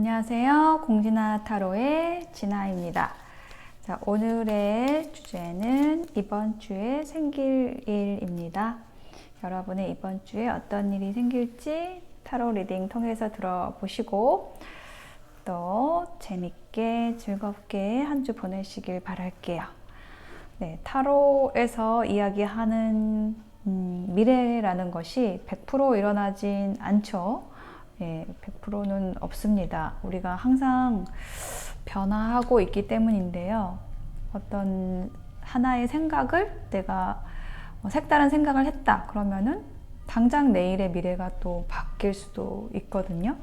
안녕하세요. 공진아 타로의 진아입니다. 자, 오늘의 주제는 이번 주에 생길 일입니다. 여러분의 이번 주에 어떤 일이 생길지 타로 리딩 통해서 들어보시고 또 재밌게 즐겁게 한 주 보내시길 바랄게요. 네, 타로에서 이야기하는 미래라는 것이 100% 일어나진 않죠. 예, 100%는 없습니다. 우리가 항상 변화하고 있기 때문인데요. 어떤 하나의 생각을 내가 색다른 생각을 했다 그러면은 당장 내일의 미래가 또 바뀔 수도 있거든요.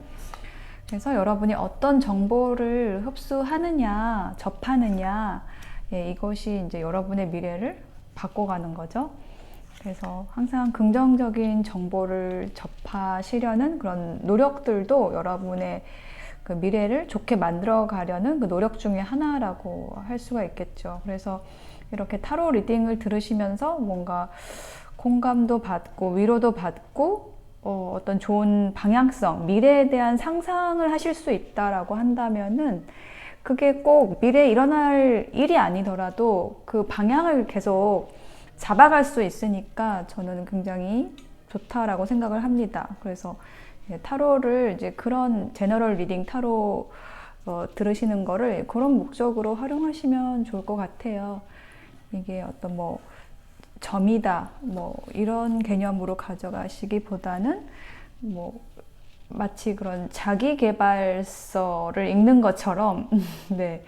그래서 여러분이 어떤 정보를 흡수하느냐, 접하느냐, 예, 이것이 이제 여러분의 미래를 바꿔가는 거죠. 그래서 항상 긍정적인 정보를 접하시려는 그런 노력들도 여러분의 그 미래를 좋게 만들어 가려는 그 노력 중에 하나라고 할 수가 있겠죠. 그래서 이렇게 타로 리딩을 들으시면서 뭔가 공감도 받고 위로도 받고 어떤 좋은 방향성, 미래에 대한 상상을 하실 수 있다라고 한다면은 그게 꼭 미래에 일어날 일이 아니더라도 그 방향을 계속 잡아갈 수 있으니까 저는 굉장히 좋다라고 생각을 합니다. 그래서 타로를 이제 그런 제너럴 리딩 타로 들으시는 거를 그런 목적으로 활용하시면 좋을 것 같아요. 이게 어떤 뭐 점이다 뭐 이런 개념으로 가져가시기보다는 뭐 마치 그런 자기계발서를 읽는 것처럼 네,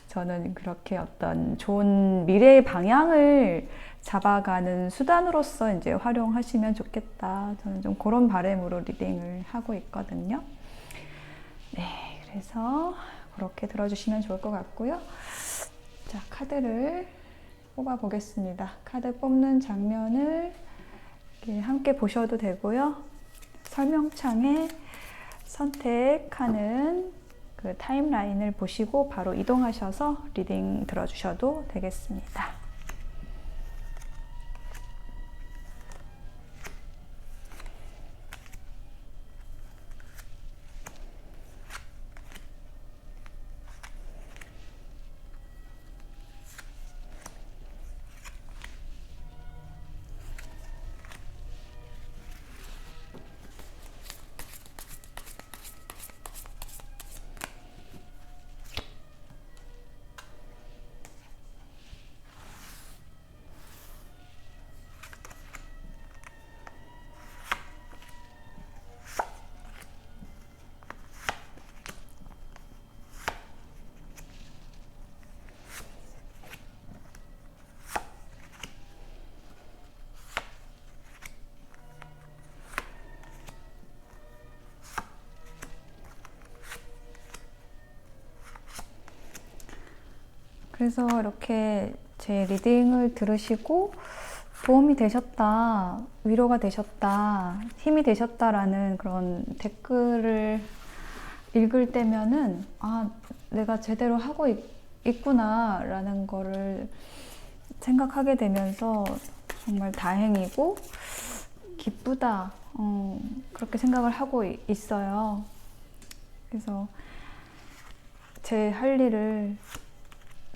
저는 그렇게 어떤 좋은 미래의 방향을 잡아가는 수단으로서 이제 활용하시면 좋겠다. 저는 좀 그런 바람으로 리딩을 하고 있거든요. 네, 그래서 그렇게 들어주시면 좋을 것 같고요. 자, 카드를 뽑아 보겠습니다. 카드 뽑는 장면을 이렇게 함께 보셔도 되고요. 설명창에 선택하는 그 타임라인을 보시고 바로 이동하셔서 리딩 들어주셔도 되겠습니다. 그래서 이렇게 제 리딩을 들으시고 도움이 되셨다, 위로가 되셨다, 힘이 되셨다라는 그런 댓글을 읽을 때면은 아, 내가 제대로 하고 있구나 라는 거를 생각하게 되면서 정말 다행이고 기쁘다, 그렇게 생각을 하고 있어요. 그래서 제 할 일을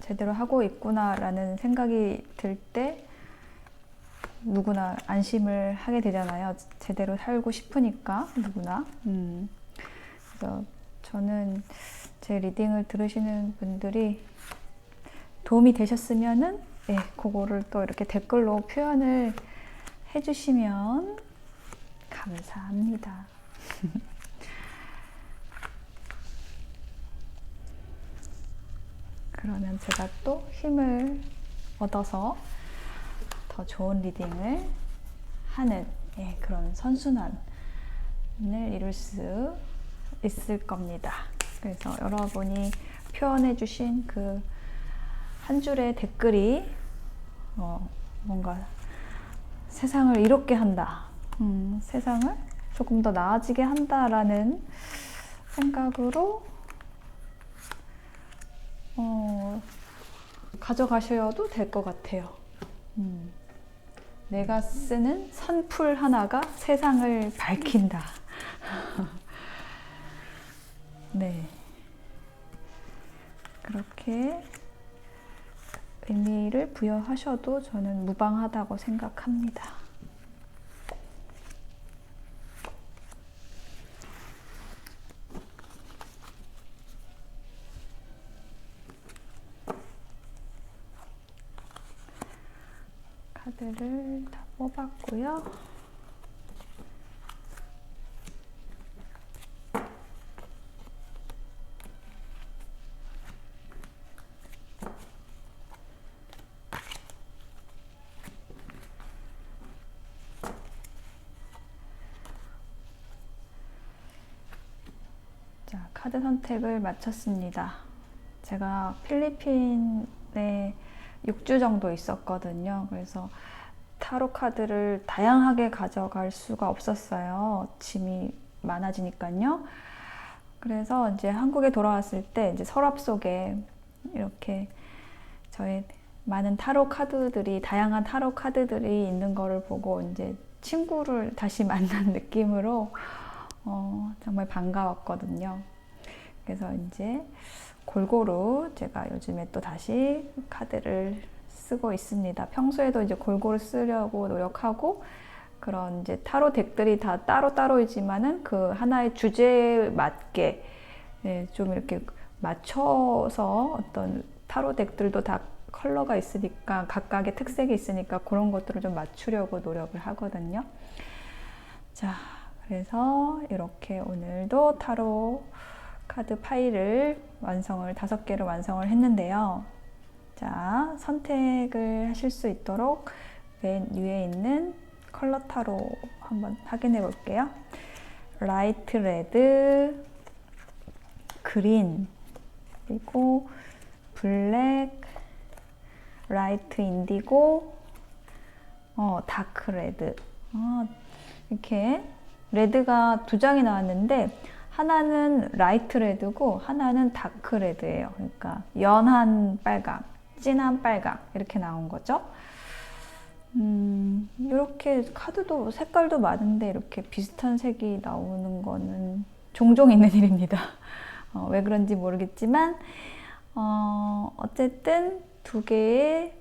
제대로 하고 있구나 라는 생각이 들 때 누구나 안심을 하게 되잖아요. 제대로 살고 싶으니까 누구나. 그래서 저는 제 리딩을 들으시는 분들이 도움이 되셨으면은 네, 그거를 또 이렇게 댓글로 표현을 해주시면 감사합니다. 그러면 제가 또 힘을 얻어서 더 좋은 리딩을 하는 그런 선순환을 이룰 수 있을 겁니다. 그래서 여러분이 표현해 주신 그 한 줄의 댓글이 뭔가 세상을 이롭게 한다, 세상을 조금 더 나아지게 한다라는 생각으로 가져가셔도 될 것 같아요. 내가 쓰는 선풀 하나가 세상을 밝힌다. 네, 그렇게 의미를 부여하셔도 저는 무방하다고 생각합니다. 카드를 다 뽑았고요. 자, 카드 선택을 마쳤습니다. 제가 필리핀에 6주 정도 있었거든요. 그래서 타로 카드를 다양하게 가져갈 수가 없었어요. 짐이 많아지니까요. 그래서 이제 한국에 돌아왔을 때 이제 서랍 속에 이렇게 저의 많은 타로 카드들이, 다양한 타로 카드들이 있는 거를 보고 이제 친구를 다시 만난 느낌으로 정말 반가웠거든요. 그래서 이제 골고루 제가 요즘에 또 다시 카드를 쓰고 있습니다. 평소에도 이제 골고루 쓰려고 노력하고, 그런 이제 타로 덱들이 다 따로따로이지만은 그 하나의 주제에 맞게 좀 이렇게 맞춰서, 어떤 타로 덱들도 다 컬러가 있으니까, 각각의 특색이 있으니까 그런 것들을 좀 맞추려고 노력을 하거든요. 자, 그래서 이렇게 오늘도 타로 카드 파일을 완성을 5개를 완성을 했는데요. 자, 선택을 하실 수 있도록 맨 위에 있는 컬러 타로 한번 확인해 볼게요. 라이트 레드, 그린, 그리고 블랙, 라이트 인디고, 다크 레드. 이렇게 레드가 2장이 나왔는데, 하나는 라이트 레드고 하나는 다크 레드예요. 그러니까 연한 빨강, 진한 빨강 이렇게 나온 거죠. 이렇게 카드도 색깔도 많은데 이렇게 비슷한 색이 나오는 거는 종종 있는 일입니다. 왜 그런지 모르겠지만 어쨌든 2개의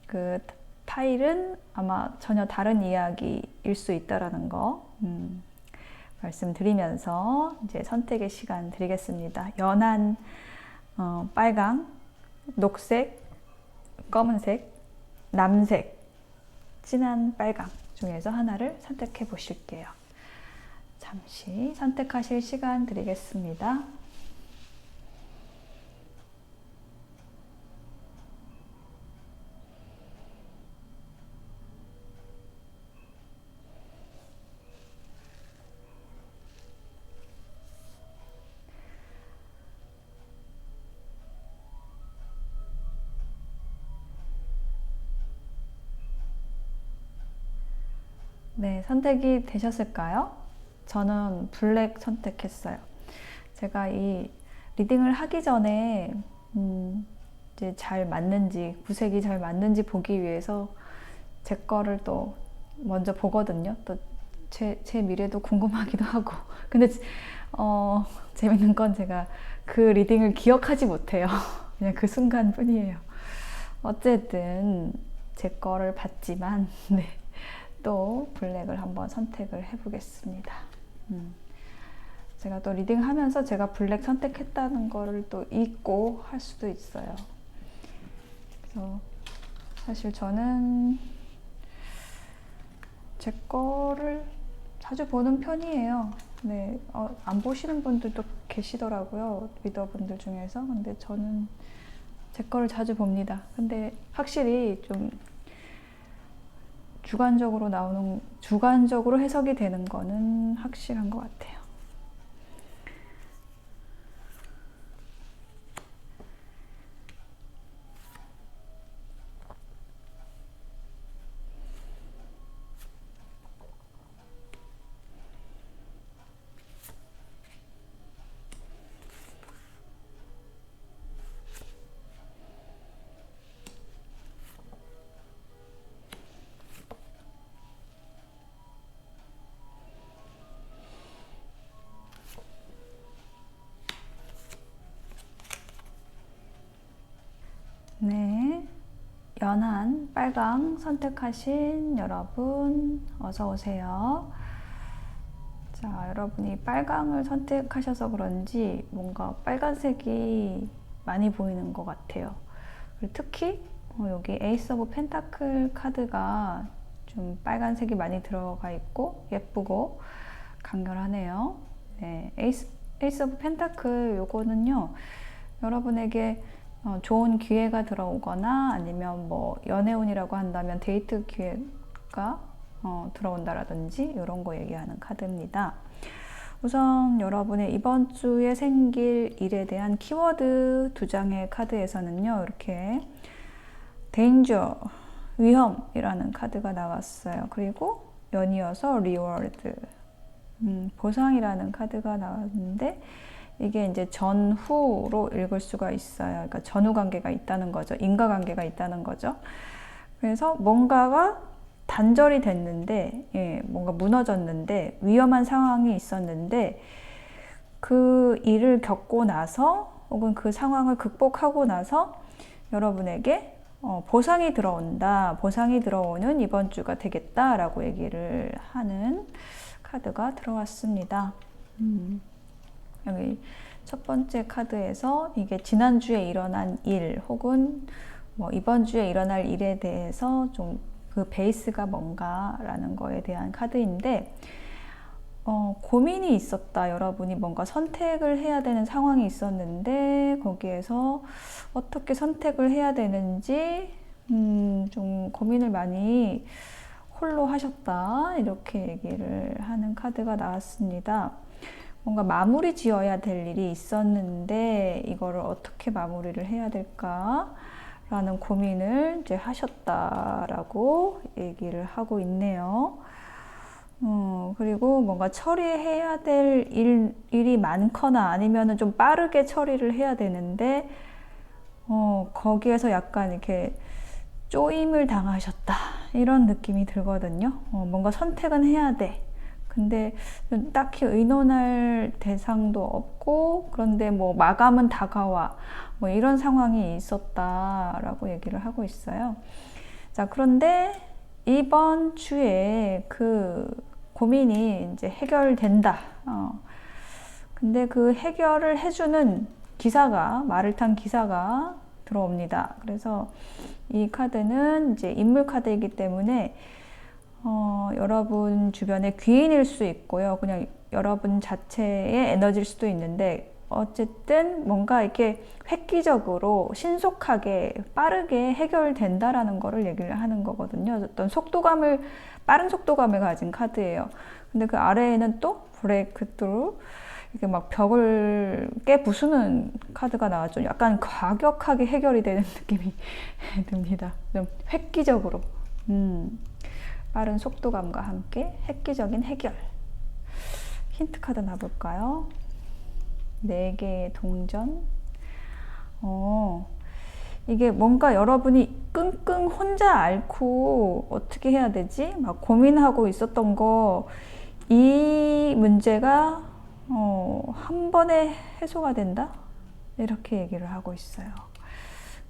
그 파일은 아마 전혀 다른 이야기일 수 있다라는 거 말씀드리면서 이제 선택의 시간 드리겠습니다. 연한 빨강, 녹색, 검은색, 남색, 진한 빨강 중에서 하나를 선택해 보실게요. 잠시 선택하실 시간 드리겠습니다. 네, 선택이 되셨을까요? 저는 블랙 선택했어요. 제가 이 리딩을 하기 전에 이제 잘 맞는지, 구색이 잘 맞는지 보기 위해서 제 거를 또 먼저 보거든요. 또 제 미래도 궁금하기도 하고. 근데 재밌는 건 제가 그 리딩을 기억하지 못해요. 그냥 그 순간 뿐이에요. 어쨌든 제 거를 봤지만 네. 또 블랙을 한번 선택을 해보겠습니다. 제가 또 리딩 하면서 제가 블랙 선택했다는 거를 또 잊고 할 수도 있어요. 그래서 사실 저는 제 거를 자주 보는 편이에요. 네, 안 보시는 분들도 계시더라고요. 리더분들 중에서. 근데 저는 제 거를 자주 봅니다. 근데 확실히 좀 주관적으로 해석이 되는 거는 확실한 것 같아요. 일어난 빨강 선택하신 여러분 어서 오세요. 자, 여러분이 빨강을 선택하셔서 그런지 뭔가 빨간색이 많이 보이는 것 같아요. 그리고 특히 여기 에이스 오브 펜타클 카드가 좀 빨간색이 많이 들어가 있고 예쁘고 강렬하네요. 네, 에이스 오브 펜타클 요거는요, 여러분에게 좋은 기회가 들어오거나 아니면 뭐 연애운이라고 한다면 데이트 기회가 들어온다라든지 이런 거 얘기하는 카드입니다. 우선 여러분의 이번 주에 생길 일에 대한 키워드 두 장의 카드에서는요, 이렇게 danger, 위험이라는 카드가 나왔어요. 그리고 연이어서 reward, 보상이라는 카드가 나왔는데, 이게 이제 전후로 읽을 수가 있어요. 그러니까 전후 관계가 있다는 거죠. 인과관계가 있다는 거죠. 그래서 뭔가가 단절이 됐는데, 뭔가 무너졌는데, 위험한 상황이 있었는데, 그 일을 겪고 나서, 혹은 그 상황을 극복하고 나서 여러분에게 보상이 들어온다. 보상이 들어오는 이번 주가 되겠다라고 얘기를 하는 카드가 들어왔습니다. 여기 첫 번째 카드에서 이게 지난주에 일어난 일 혹은 뭐 이번 주에 일어날 일에 대해서 좀 그 베이스가 뭔가라는 거에 대한 카드인데, 고민이 있었다. 여러분이 뭔가 선택을 해야 되는 상황이 있었는데 거기에서 어떻게 선택을 해야 되는지 좀 고민을 많이 홀로 하셨다. 이렇게 얘기를 하는 카드가 나왔습니다. 뭔가 마무리 지어야 될 일이 있었는데 이거를 어떻게 마무리를 해야 될까? 라는 고민을 이제 하셨다라고 얘기를 하고 있네요. 그리고 뭔가 처리해야 될 일이 많거나 아니면은 좀 빠르게 처리를 해야 되는데, 거기에서 약간 이렇게 쪼임을 당하셨다. 이런 느낌이 들거든요. 뭔가 선택은 해야 돼. 근데 딱히 의논할 대상도 없고, 그런데 뭐 마감은 다가와. 뭐 이런 상황이 있었다라고 얘기를 하고 있어요. 자, 그런데 이번 주에 그 고민이 이제 해결된다. 근데 그 해결을 해주는 기사가, 말을 탄 기사가 들어옵니다. 그래서 이 카드는 이제 인물 카드이기 때문에 여러분 주변의 귀인일 수 있고요. 그냥 여러분 자체의 에너지일 수도 있는데, 어쨌든 뭔가 이렇게 획기적으로 신속하게 빠르게 해결된다라는 거를 얘기를 하는 거거든요. 어떤 빠른 속도감을 가진 카드예요. 근데 그 아래에는 또 브레이크 트루, 이렇게 막 벽을 깨부수는 카드가 나왔죠. 약간 과격하게 해결이 되는 느낌이 듭니다. 좀 획기적으로. 빠른 속도감과 함께 획기적인 해결. 힌트 카드 놔볼까요? 4개의 동전. 이게 뭔가 여러분이 끙끙 혼자 앓고 어떻게 해야 되지? 막 고민하고 있었던 거, 이 문제가 한 번에 해소가 된다? 이렇게 얘기를 하고 있어요.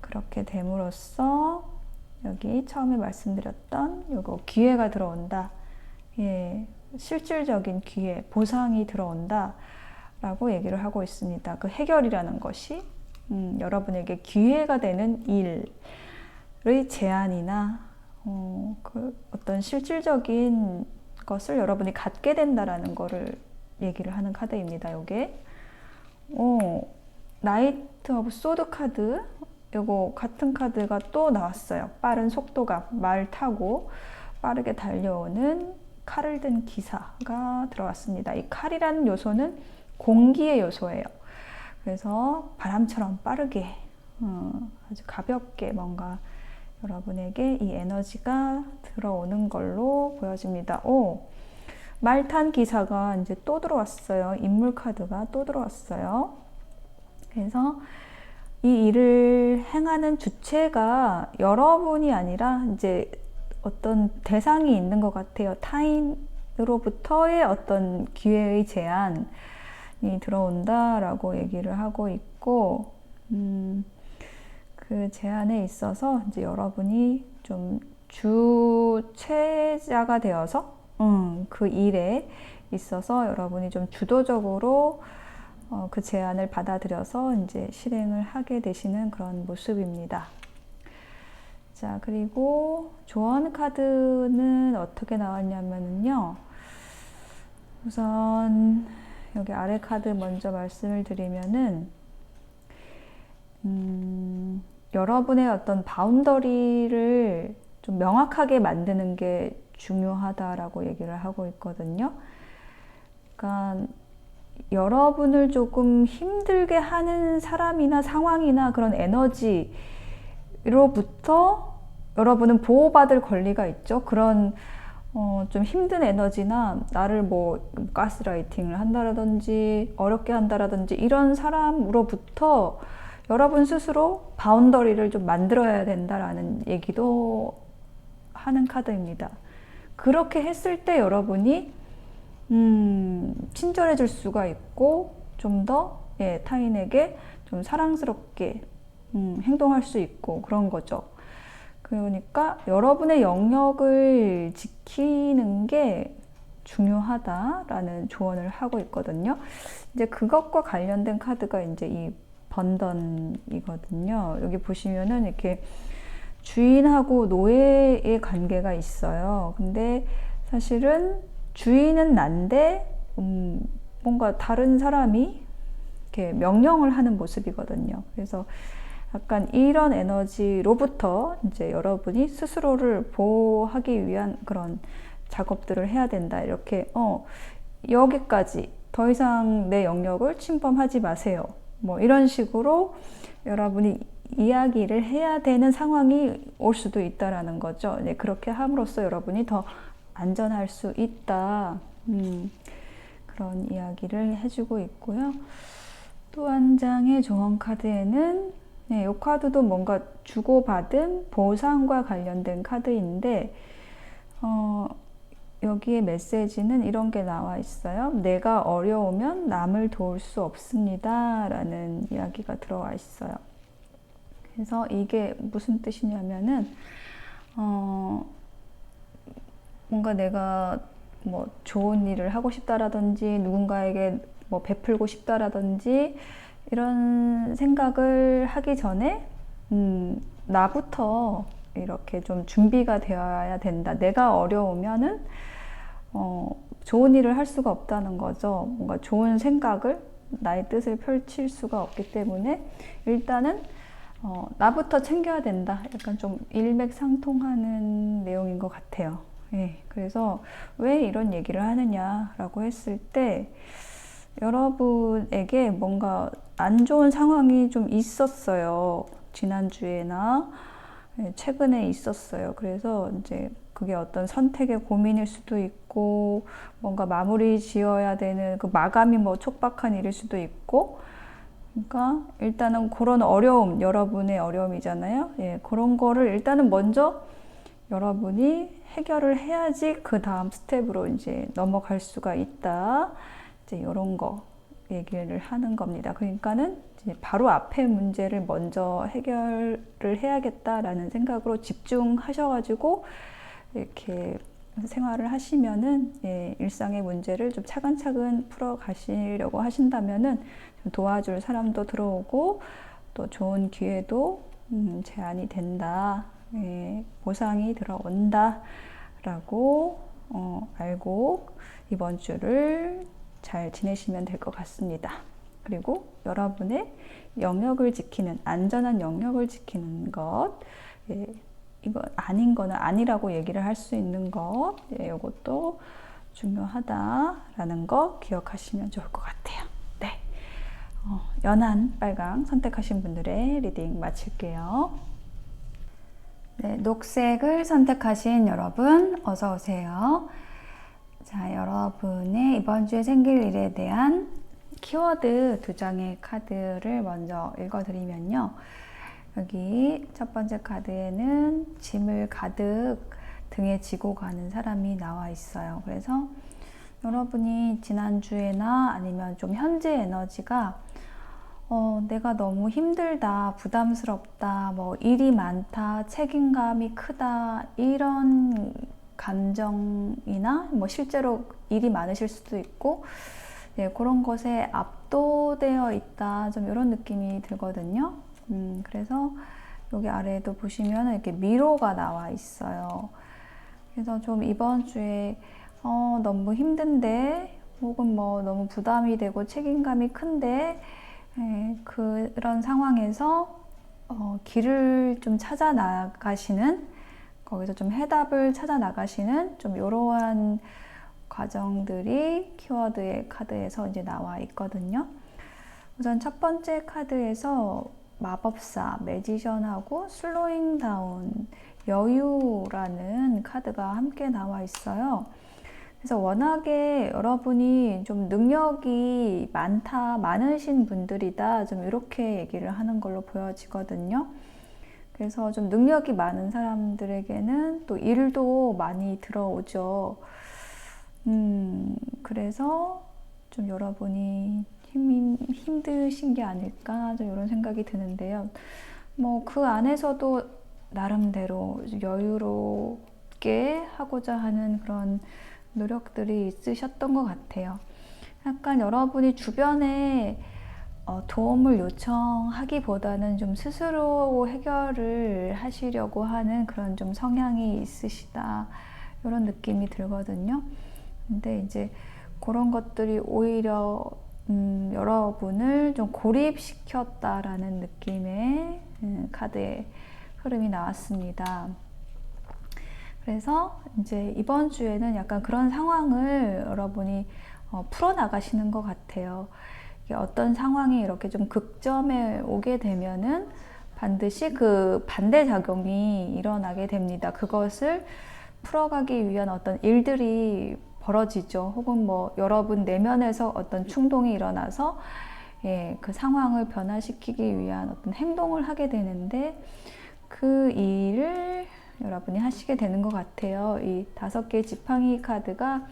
그렇게 됨으로써 여기 처음에 말씀드렸던 요거 기회가 들어온다. 예, 실질적인 기회, 보상이 들어온다. 라고 얘기를 하고 있습니다. 그 해결이라는 것이 여러분에게 기회가 되는 일의 제안이나 그 어떤 실질적인 것을 여러분이 갖게 된다라는 거를 얘기를 하는 카드입니다. 요게 나이트 오브 소드 카드, 요거 같은 카드가 또 나왔어요. 빠른 속도감, 말 타고 빠르게 달려오는 칼을 든 기사가 들어왔습니다. 이 칼이라는 요소는 공기의 요소예요. 그래서 바람처럼 빠르게, 아주 가볍게 뭔가 여러분에게 이 에너지가 들어오는 걸로 보여집니다. 말탄 기사가 이제 또 들어왔어요. 인물 카드가 또 들어왔어요. 그래서 이 일을 행하는 주체가 여러분이 아니라 이제 어떤 대상이 있는 것 같아요. 타인으로부터의 어떤 기회의 제안이 들어온다라고 얘기를 하고 있고, 그 제안에 있어서 이제 여러분이 좀 주체자가 되어서 그 일에 있어서 여러분이 좀 주도적으로 그 제안을 받아들여서 이제 실행을 하게 되시는 그런 모습입니다. 자, 그리고 조언 카드는 어떻게 나왔냐면요. 우선 여기 아래 카드 먼저 말씀을 드리면은 여러분의 어떤 바운더리를 좀 명확하게 만드는 게 중요하다라고 얘기를 하고 있거든요. 그러니까 여러분을 조금 힘들게 하는 사람이나 상황이나 그런 에너지로부터 여러분은 보호받을 권리가 있죠. 그런 좀 힘든 에너지나 나를 뭐 가스라이팅을 한다라든지 어렵게 한다라든지 이런 사람으로부터 여러분 스스로 바운더리를 좀 만들어야 된다라는 얘기도 하는 카드입니다. 그렇게 했을 때 여러분이 친절해질 수가 있고 좀 더 타인에게 좀 사랑스럽게 행동할 수 있고 그런 거죠. 그러니까 여러분의 영역을 지키는 게 중요하다라는 조언을 하고 있거든요. 이제 그것과 관련된 카드가 이제 이 번던이거든요. 여기 보시면은 이렇게 주인하고 노예의 관계가 있어요. 근데 사실은 주인은 난데 뭔가 다른 사람이 이렇게 명령을 하는 모습이거든요. 그래서 약간 이런 에너지로부터 이제 여러분이 스스로를 보호하기 위한 그런 작업들을 해야 된다. 이렇게 여기까지 더 이상 내 영역을 침범하지 마세요. 뭐 이런 식으로 여러분이 이야기를 해야 되는 상황이 올 수도 있다라는 거죠. 네, 그렇게 함으로써 여러분이 더 안전할 수 있다. 그런 이야기를 해주고 있고요. 또 한 장의 조언 카드에는 이 카드도 뭔가 주고받은 보상과 관련된 카드인데 여기에 메시지는 이런 게 나와 있어요. 내가 어려우면 남을 도울 수 없습니다. 라는 이야기가 들어와 있어요. 그래서 이게 무슨 뜻이냐면은 뭔가 내가 뭐 좋은 일을 하고 싶다라든지 누군가에게 뭐 베풀고 싶다라든지 이런 생각을 하기 전에 나부터 이렇게 좀 준비가 되어야 된다. 내가 어려우면은 좋은 일을 할 수가 없다는 거죠. 뭔가 좋은 생각을 나의 뜻을 펼칠 수가 없기 때문에 일단은 나부터 챙겨야 된다. 약간 좀 일맥상통하는 내용인 것 같아요. 예, 그래서 왜 이런 얘기를 하느냐라고 했을 때 여러분에게 뭔가 안 좋은 상황이 좀 있었어요. 지난주에나 최근에 있었어요. 그래서 이제 그게 어떤 선택의 고민일 수도 있고 뭔가 마무리 지어야 되는 그 마감이 뭐 촉박한 일일 수도 있고 그러니까 일단은 그런 어려움, 여러분의 어려움이잖아요. 예, 그런 거를 일단은 먼저 여러분이 해결을 해야지 그 다음 스텝으로 이제 넘어갈 수가 있다. 이제 이런 거 얘기를 하는 겁니다. 그러니까는 이제 바로 앞에 문제를 먼저 해결을 해야겠다라는 생각으로 집중하셔가지고 이렇게 생활을 하시면은 일상의 문제를 좀 차근차근 풀어 가시려고 하신다면은 좀 도와줄 사람도 들어오고 또 좋은 기회도 제안이 된다. 보상이 들어온다 라고 알고 이번 주를 잘 지내시면 될 것 같습니다. 그리고 여러분의 영역을 지키는 안전한 영역을 지키는 것 이거 아닌 거는 아니라고 얘기를 할 수 있는 것 이것도 중요하다라는 거 기억하시면 좋을 것 같아요. 네, 연한 빨강 선택하신 분들의 리딩 마칠게요. 네, 녹색을 선택하신 여러분 어서 오세요. 자, 여러분의 이번 주에 생길 일에 대한 키워드 2장의 카드를 먼저 읽어드리면요. 여기 첫 번째 카드에는 짐을 가득 등에 지고 가는 사람이 나와 있어요. 그래서 여러분이 지난주에나 아니면 좀 현재 에너지가 내가 너무 힘들다, 부담스럽다, 뭐 일이 많다, 책임감이 크다, 이런 감정이나 뭐 실제로 일이 많으실 수도 있고, 네, 그런 것에 압도되어 있다, 좀 이런 느낌이 들거든요. 그래서 여기 아래에도 보시면 이렇게 미로가 나와 있어요. 그래서 좀 이번 주에 너무 힘든데, 혹은 뭐 너무 부담이 되고 책임감이 큰데, 그런 상황에서 길을 좀 찾아 나가시는, 거기서 좀 해답을 찾아 나가시는 좀 이러한 과정들이 키워드의 카드에서 이제 나와 있거든요. 우선 첫 번째 카드에서 마법사, 매지션하고 슬로잉 다운, 여유라는 카드가 함께 나와 있어요. 그래서 워낙에 여러분이 좀 능력이 많으신 분들이다, 좀 이렇게 얘기를 하는 걸로 보여지거든요. 그래서 좀 능력이 많은 사람들에게는 또 일도 많이 들어오죠. 그래서 좀 여러분이 힘드신 게 아닐까, 좀 이런 생각이 드는데요. 뭐 그 안에서도 나름대로 여유롭게 하고자 하는 그런 노력들이 있으셨던 것 같아요. 약간 여러분이 주변에 도움을 요청하기보다는 좀 스스로 해결을 하시려고 하는 그런 좀 성향이 있으시다, 이런 느낌이 들거든요. 근데 이제 그런 것들이 오히려 여러분을 좀 고립시켰다라는 느낌의 카드의 흐름이 나왔습니다. 그래서 이제 이번 주에는 약간 그런 상황을 여러분이 풀어나가시는 것 같아요. 어떤 상황이 이렇게 좀 극점에 오게 되면은 반드시 그 반대작용이 일어나게 됩니다. 그것을 풀어가기 위한 어떤 일들이 벌어지죠. 혹은 뭐 여러분 내면에서 어떤 충동이 일어나서 그 상황을 변화시키기 위한 어떤 행동을 하게 되는데, 그 일을 여러분이 하시게 되는 것 같아요. 이 5개의 지팡이 카드가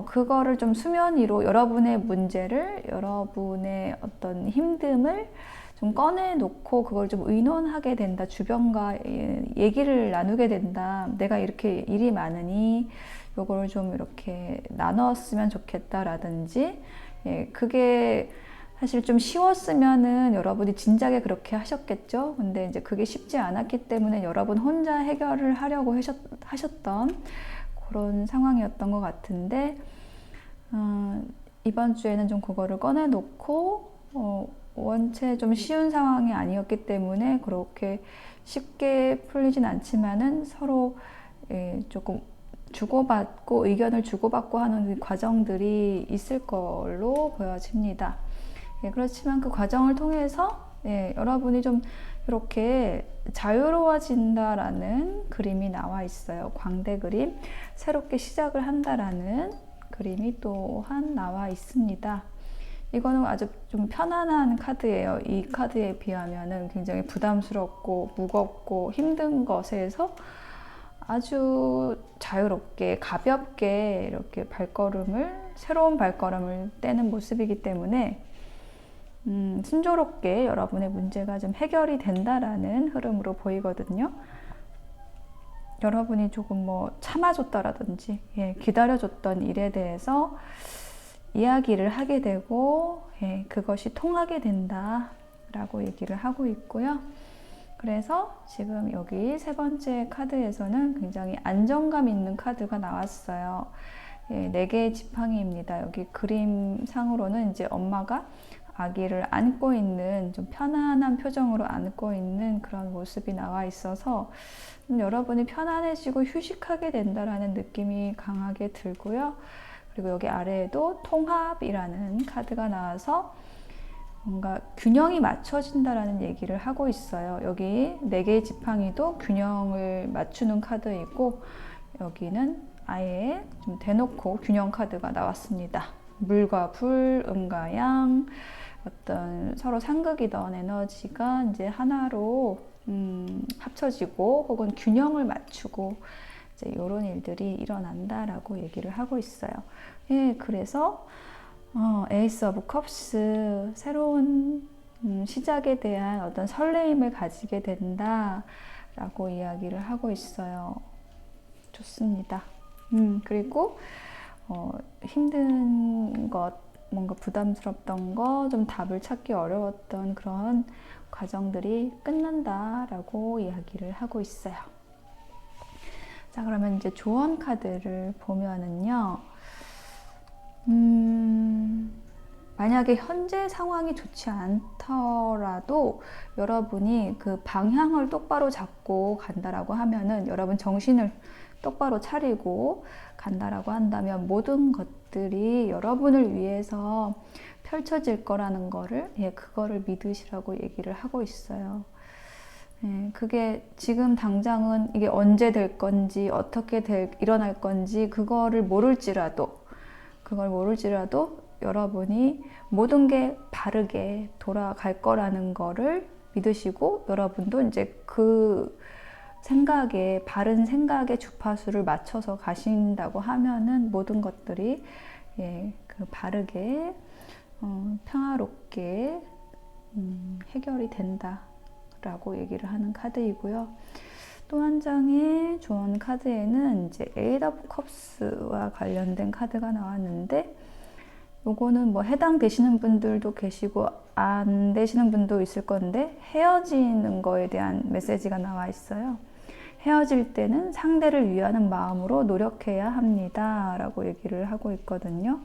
그거를 좀 수면 위로, 여러분의 문제를, 여러분의 어떤 힘듦을 좀 꺼내놓고 그걸 좀 의논하게 된다. 주변과 얘기를 나누게 된다. 내가 이렇게 일이 많으니 요거를 좀 이렇게 나눴으면 좋겠다라든지, 그게 사실 좀 쉬웠으면은 여러분이 진작에 그렇게 하셨겠죠. 근데 이제 그게 쉽지 않았기 때문에 여러분 혼자 해결을 하려고 하셨던 그런 상황이었던 것 같은데, 이번 주에는 좀 그거를 꺼내놓고, 원체 좀 쉬운 상황이 아니었기 때문에 그렇게 쉽게 풀리진 않지만은 서로 조금 주고받고, 의견을 주고받고 하는 과정들이 있을 걸로 보여집니다. 그렇지만 그 과정을 통해서 여러분이 좀 이렇게 자유로워진다라는 그림이 나와 있어요. 광대 그림, 새롭게 시작을 한다라는 그림이 또한 나와 있습니다. 이거는 아주 좀 편안한 카드예요. 이 카드에 비하면은 굉장히 부담스럽고 무겁고 힘든 것에서 아주 자유롭게 가볍게 이렇게 새로운 발걸음을 떼는 모습이기 때문에 순조롭게 여러분의 문제가 좀 해결이 된다라는 흐름으로 보이거든요. 여러분이 조금 뭐 참아줬다라든지 기다려줬던 일에 대해서 이야기를 하게 되고 그것이 통하게 된다라고 얘기를 하고 있고요. 그래서 지금 여기 세 번째 카드에서는 굉장히 안정감 있는 카드가 나왔어요. 4개의 지팡이입니다. 여기 그림상으로는 이제 엄마가 아기를 안고 있는, 좀 편안한 표정으로 안고 있는 그런 모습이 나와 있어서 여러분이 편안해지고 휴식하게 된다라는 느낌이 강하게 들고요. 그리고 여기 아래에도 통합이라는 카드가 나와서 뭔가 균형이 맞춰진다라는 얘기를 하고 있어요. 여기 4개의 지팡이도 균형을 맞추는 카드이고, 여기는 아예 좀 대놓고 균형 카드가 나왔습니다. 물과 불, 음과 양, 어떤 서로 상극이던 에너지가 이제 하나로 합쳐지고, 혹은 균형을 맞추고 이제 이런 일들이 일어난다라고 얘기를 하고 있어요. 그래서 에이스 오브 컵스, 새로운 시작에 대한 어떤 설레임을 가지게 된다 라고 이야기를 하고 있어요. 좋습니다. 그리고 힘든 것, 뭔가 부담스럽던 거, 좀 답을 찾기 어려웠던 그런 과정들이 끝난다라고 이야기를 하고 있어요. 자, 그러면 이제 조언 카드를 보면은요, 만약에 현재 상황이 좋지 않더라도 여러분이 그 방향을 똑바로 잡고 간다라고 하면은, 여러분 정신을 똑바로 차리고 간다라고 한다면 모든 것들이 여러분을 위해서 펼쳐질 거라는 거를, 그거를 믿으시라고 얘기를 하고 있어요. 그게 지금 당장은 이게 언제 될 건지, 어떻게 일어날 건지 그걸 모를지라도 여러분이 모든 게 바르게 돌아갈 거라는 거를 믿으시고, 여러분도 이제 그 생각에, 바른 생각의 주파수를 맞춰서 가신다고 하면은 모든 것들이 그 바르게 평화롭게 해결이 된다라고 얘기를 하는 카드이고요. 또 한 장의 조언 카드에는 이제 에이트 오브 컵스와 관련된 카드가 나왔는데, 요거는 뭐 해당되시는 분들도 계시고 안 되시는 분도 있을 건데, 헤어지는 거에 대한 메시지가 나와 있어요. 헤어질 때는 상대를 위하는 마음으로 노력해야 합니다 라고 얘기를 하고 있거든요.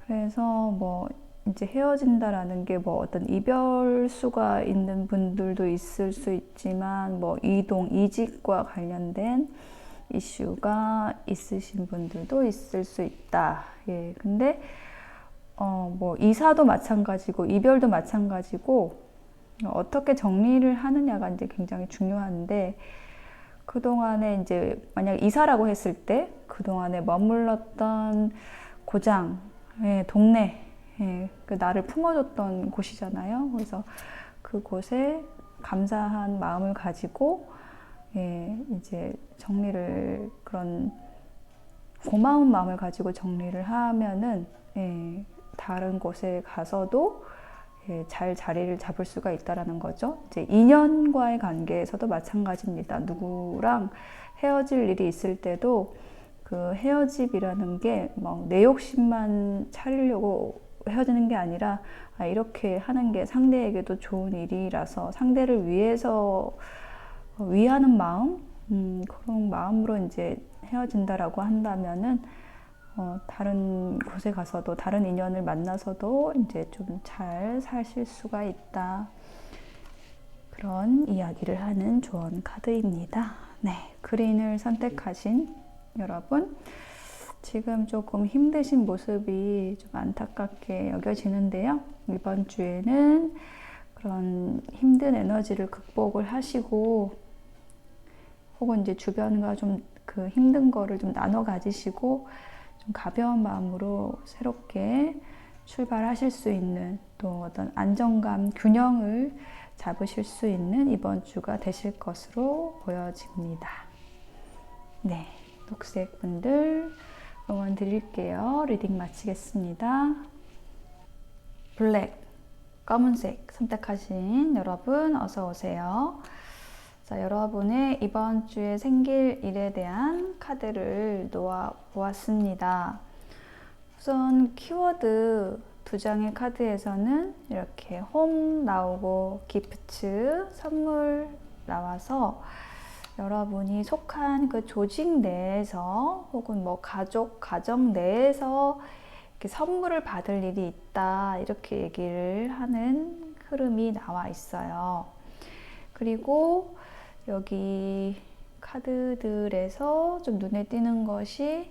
그래서 뭐 이제 헤어진다라는 게 뭐 어떤 이별수가 있는 분들도 있을 수 있지만, 뭐 이직과 관련된 이슈가 있으신 분들도 있을 수 있다. 근데 뭐 이사도 마찬가지고 이별도 마찬가지고, 어떻게 정리를 하느냐가 이제 굉장히 중요한데, 그동안에 이제 만약 이사라고 했을 때 그동안에 머물렀던 고장, 동네, 그 나를 품어줬던 곳이잖아요. 그래서 그곳에 감사한 마음을 가지고 이제 정리를, 그런 고마운 마음을 가지고 정리를 하면은 다른 곳에 가서도 잘 자리를 잡을 수가 있다라는 거죠. 이제 인연과의 관계에서도 마찬가지입니다. 누구랑 헤어질 일이 있을 때도 그 헤어짐이라는 게 막 내 욕심만 차리려고 헤어지는 게 아니라, 이렇게 하는 게 상대에게도 좋은 일이라서 상대를 위해서 위하는 마음, 그런 마음으로 이제 헤어진다라고 한다면은 다른 곳에 가서도, 다른 인연을 만나서도 이제 좀 잘 사실 수가 있다. 그런 이야기를 하는 조언 카드입니다. 네, 그린을 선택하신 여러분, 지금 조금 힘드신 모습이 좀 안타깝게 여겨지는데요. 이번 주에는 그런 힘든 에너지를 극복을 하시고, 혹은 이제 주변과 좀 그 힘든 거를 좀 나눠 가지시고, 좀 가벼운 마음으로 새롭게 출발하실 수 있는, 또 어떤 안정감, 균형을 잡으실 수 있는 이번 주가 되실 것으로 보여집니다. 네, 녹색 분들 응원 드릴게요. 리딩 마치겠습니다. 블랙, 검은색 선택하신 여러분 어서 오세요. 자, 여러분의 이번 주에 생길 일에 대한 카드를 놓아 보았습니다. 우선 키워드 두 장의 카드에서는 이렇게 홈 나오고 기프트, 선물 나와서 여러분이 속한 그 조직 내에서, 혹은 뭐 가족, 가정 내에서 이렇게 선물을 받을 일이 있다, 이렇게 얘기를 하는 흐름이 나와 있어요. 그리고 여기 카드들에서 좀 눈에 띄는 것이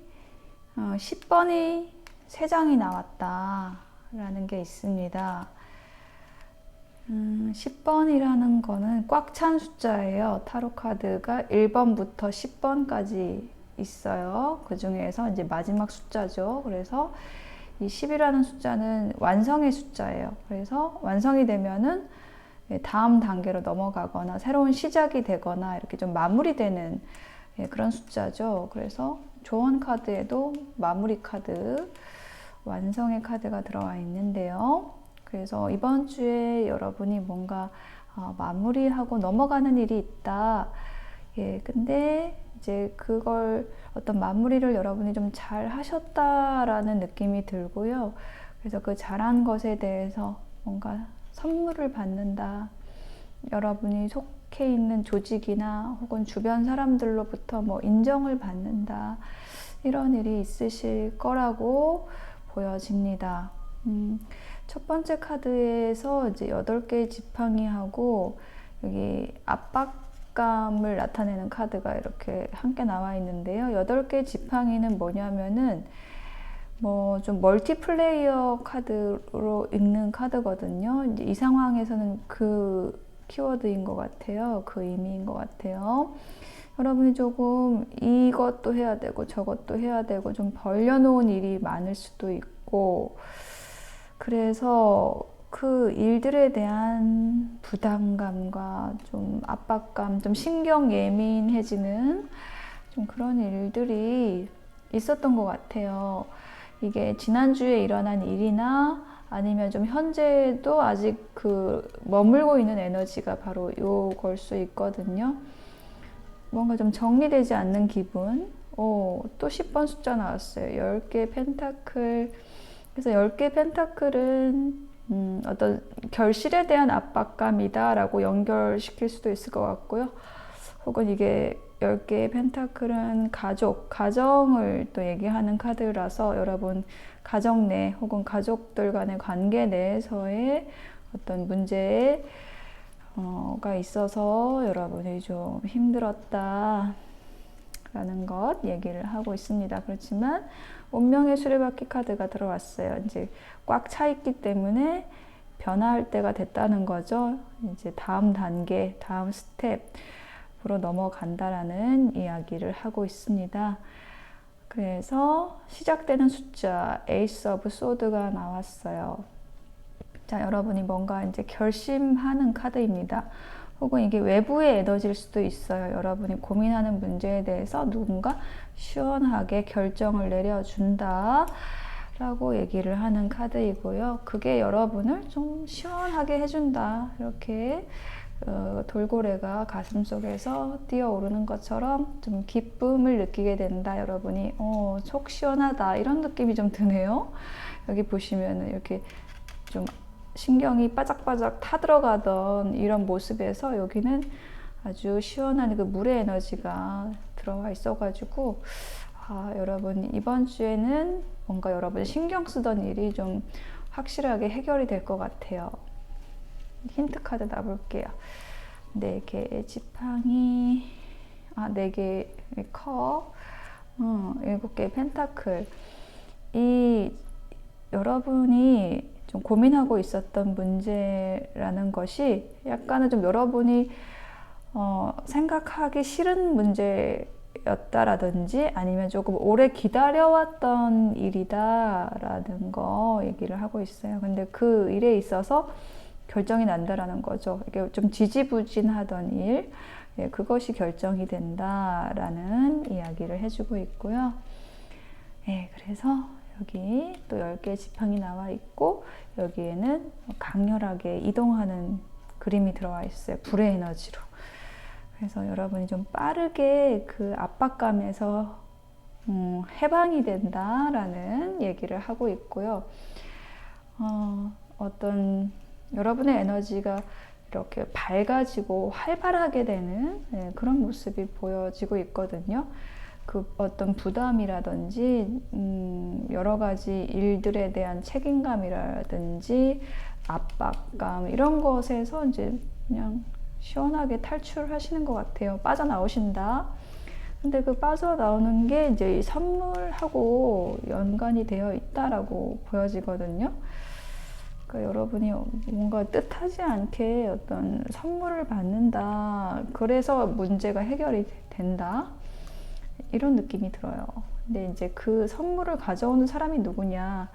10번이 3장이 나왔다라는 게 있습니다. 10번이라는 거는 꽉 찬 숫자예요. 타로 카드가 1번부터 10번까지 있어요. 그 중에서 이제 마지막 숫자죠. 그래서 이 10이라는 숫자는 완성의 숫자예요. 그래서 완성이 되면은 다음 단계로 넘어가거나 새로운 시작이 되거나 이렇게 좀 마무리되는 그런 숫자죠. 그래서 조언 카드에도 마무리 카드, 완성의 카드가 들어와 있는데요. 그래서 이번 주에 여러분이 뭔가 마무리하고 넘어가는 일이 있다. 예, 근데 이제 그걸 어떤 마무리를 여러분이 좀 잘 하셨다라는 느낌이 들고요. 그래서 그 잘한 것에 대해서 뭔가 선물을 받는다. 여러분이 속해 있는 조직이나 혹은 주변 사람들로부터 뭐 인정을 받는다. 이런 일이 있으실 거라고 보여집니다. 첫 번째 카드에서 이제 8개의 지팡이 하고 여기 압박감을 나타내는 카드가 이렇게 함께 나와 있는데요. 8개의 지팡이는 뭐냐면은 뭐 좀 멀티플레이어 카드로 읽는 카드거든요. 이제 이 상황에서는 그 키워드인 것 같아요. 그 의미인 것 같아요. 여러분이 조금 이것도 해야 되고 저것도 해야 되고 좀 벌려놓은 일이 많을 수도 있고, 그래서 그 일들에 대한 부담감과 좀 압박감, 좀 신경 예민해지는 좀 그런 일들이 있었던 것 같아요. 이게 지난주에 일어난 일이나 아니면 좀 현재도 아직 그 머물고 있는 에너지가 바로 요걸 수 있거든요. 뭔가 좀 정리되지 않는 기분. 또 10번 숫자 나왔어요. 10개 펜타클. 그래서 10개 펜타클은 어떤 결실에 대한 압박감이다 라고 연결시킬 수도 있을 것 같고요. 혹은 이게 10개의 펜타클은 가정을 또 얘기하는 카드라서 여러분 가정 내 혹은 가족들 간의 관계 내에서의 어떤 문제가 있어서 여러분이 좀 힘들었다 라는 것 얘기를 하고 있습니다. 그렇지만 운명의 수레바퀴 카드가 들어왔어요. 이제 꽉 차 있기 때문에 변화할 때가 됐다는 거죠. 이제 다음 단계, 다음 스텝으로 넘어간다라는 이야기를 하고 있습니다. 그래서 시작되는 숫자 에이스 오브 소드가 나왔어요. 자, 여러분이 뭔가 이제 결심하는 카드입니다. 혹은 이게 외부의 에너지일 수도 있어요. 여러분이 고민하는 문제에 대해서 누군가 시원하게 결정을 내려준다 라고 얘기를 하는 카드이고요. 그게 여러분을 좀 시원하게 해준다. 이렇게 돌고래가 가슴속에서 뛰어오르는 것처럼 좀 기쁨을 느끼게 된다. 여러분이 속 시원하다 이런 느낌이 좀 드네요. 여기 보시면 이렇게 좀 신경이 바짝바짝 타들어가던 이런 모습에서 여기는 아주 시원한 그 물의 에너지가 들어와 있어가지고 여러분 이번 주에는 뭔가 여러분이 신경 쓰던 일이 좀 확실하게 해결이 될 것 같아요. 힌트 카드 놔볼게요. 4개의 지팡이, 4개의 컵, 7개의 펜타클. 이 여러분이 좀 고민하고 있었던 문제라는 것이 약간은 좀 여러분이 생각하기 싫은 문제였다라든지 아니면 조금 오래 기다려왔던 일이다라는 거 얘기를 하고 있어요. 근데 그 일에 있어서 결정이 난다라는 거죠. 이게 좀 지지부진하던 일, 그것이 결정이 된다라는 이야기를 해주고 있고요. 그래서 여기 또 10개의 지팡이 나와 있고 여기에는 강렬하게 이동하는 그림이 들어와 있어요. 불의 에너지로. 그래서 여러분이 좀 빠르게 그 압박감에서 해방이 된다라는 얘기를 하고 있고요. 어떤 여러분의 에너지가 이렇게 밝아지고 활발하게 되는 그런 모습이 보여지고 있거든요. 그 어떤 부담이라든지 여러 가지 일들에 대한 책임감이라든지 압박감 이런 것에서 이제 그냥 시원하게 탈출하시는 것 같아요. 빠져나오신다. 근데 그 빠져나오는 게 이제 이 선물하고 연관이 되어 있다라고 보여지거든요. 그러니까 여러분이 뭔가 뜻하지 않게 어떤 선물을 받는다. 그래서 문제가 해결이 된다. 이런 느낌이 들어요. 근데 이제 그 선물을 가져오는 사람이 누구냐.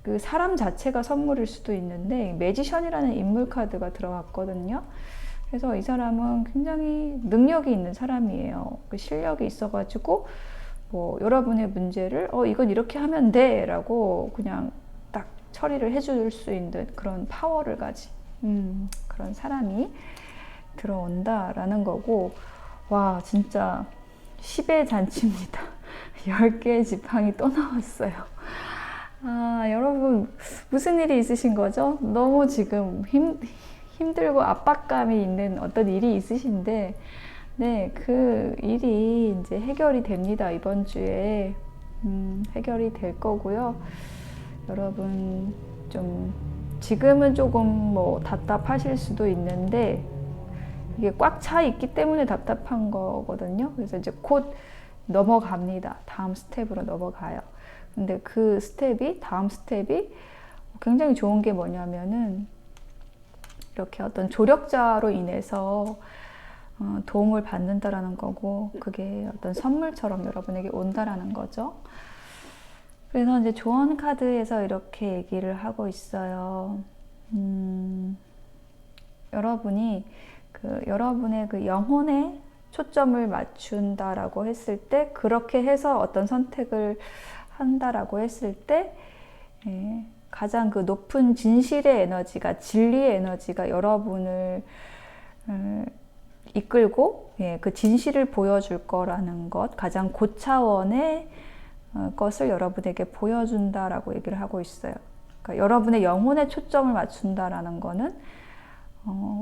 그 사람 자체가 선물일 수도 있는데 매지션이라는 인물 카드가 들어왔거든요. 그래서 이 사람은 굉장히 능력이 있는 사람이에요. 그 실력이 있어가지고 뭐 여러분의 문제를 이건 이렇게 하면 돼 라고 그냥 딱 처리를 해줄 수 있는 그런 파워를 가진 그런 사람이 들어온다라는 거고, 와, 진짜 10의 잔치입니다. 10개의 지팡이 또 나왔어요. 아, 여러분, 무슨 일이 있으신 거죠? 너무 지금 힘들고 압박감이 있는 어떤 일이 있으신데, 네, 그 일이 이제 해결이 됩니다. 이번 주에. 해결이 될 거고요. 여러분, 좀, 지금은 조금 뭐 답답하실 수도 있는데, 이게 꽉 차 있기 때문에 답답한 거거든요. 그래서 이제 곧 넘어갑니다. 다음 스텝으로 넘어가요. 근데 그 다음 스텝이 굉장히 좋은 게 뭐냐면은, 이렇게 어떤 조력자로 인해서 도움을 받는다라는 거고, 그게 어떤 선물처럼 여러분에게 온다라는 거죠. 그래서 이제 조언 카드에서 이렇게 얘기를 하고 있어요. 여러분이 여러분의 그 영혼에 초점을 맞춘다라고 했을 때, 그렇게 해서 어떤 선택을 한다라고 했을 때, 가장 그 높은 진실의 에너지가, 진리의 에너지가 여러분을 이끌고, 그 진실을 보여줄 거라는 것, 가장 고차원의 것을 여러분에게 보여준다라고 얘기를 하고 있어요. 그러니까 여러분의 영혼에 초점을 맞춘다라는 거는